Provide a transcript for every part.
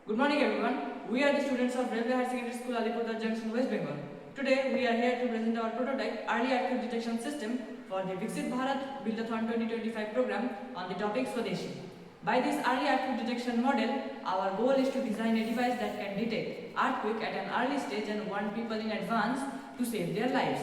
Good morning everyone. We are the students of Railway Higher Secondary School Alipurduar Junction, West Bengal. Today we are here to present our prototype early earthquake detection system for the Viksit Bharat Buildathon 2025 program on the topic Swadeshi. By this early earthquake detection model, our goal is to design a device that can detect earthquake at an early stage and warn people in advance to save their lives.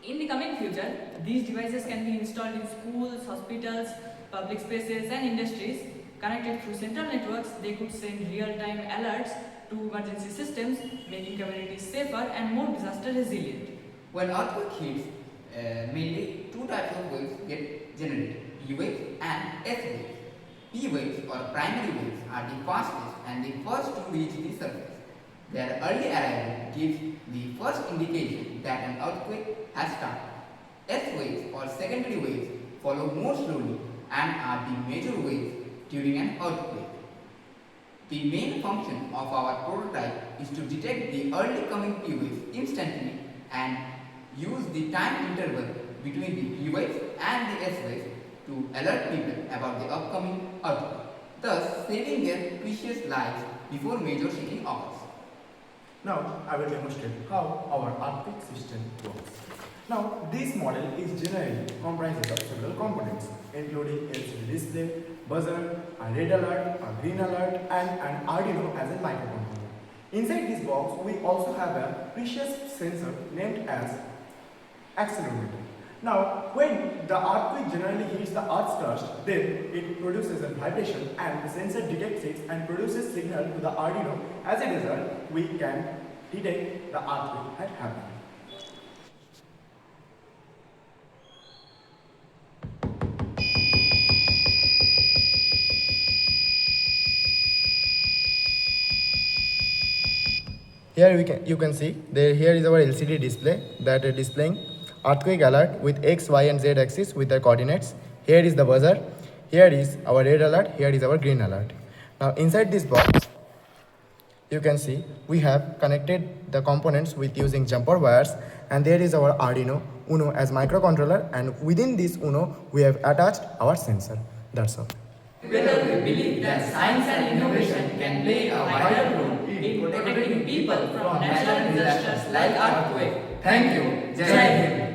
In the coming future, these devices can be installed in schools, hospitals, public spaces and industries. Connected through central networks, they could send real-time alerts to emergency systems, making communities safer and more disaster resilient. When earthquake hits, mainly two types of waves get generated, P waves and S waves. P waves or primary waves are the fastest and the first to reach the surface. Their early arrival gives the first indication that an earthquake has started. S waves or secondary waves follow more slowly and are the major waves during an earthquake. The main function of our prototype is to detect the early coming P waves instantly and use the time interval between the P waves and the S waves to alert people about the upcoming earthquake, thus saving their precious lives before major shaking occurs. Now I will demonstrate how our earthquake system works. Now this model is generally comprises of several components including LCD display, buzzer, a red alert, a green alert and an Arduino as a microcontroller. Inside this box we also have a precious sensor named as accelerometer. Now when the earthquake generally hits the earth's crust, then it produces a vibration and the sensor detects it and produces signal to the Arduino. As a result, we can detect the earthquake had happened. Here you can see here is our LCD display that is displaying earthquake alert with X, Y and Z axis with their coordinates. Here is the buzzer, here is our red alert, here is our green alert. Now inside this box you can see we have connected the components with using jumper wires, and there is our Arduino Uno as microcontroller, and within this Uno we have attached our sensor. That's all. Together we believe that science and innovation can play a vital role in protecting people from natural disasters like earthquake. Thank you. Jai Hind.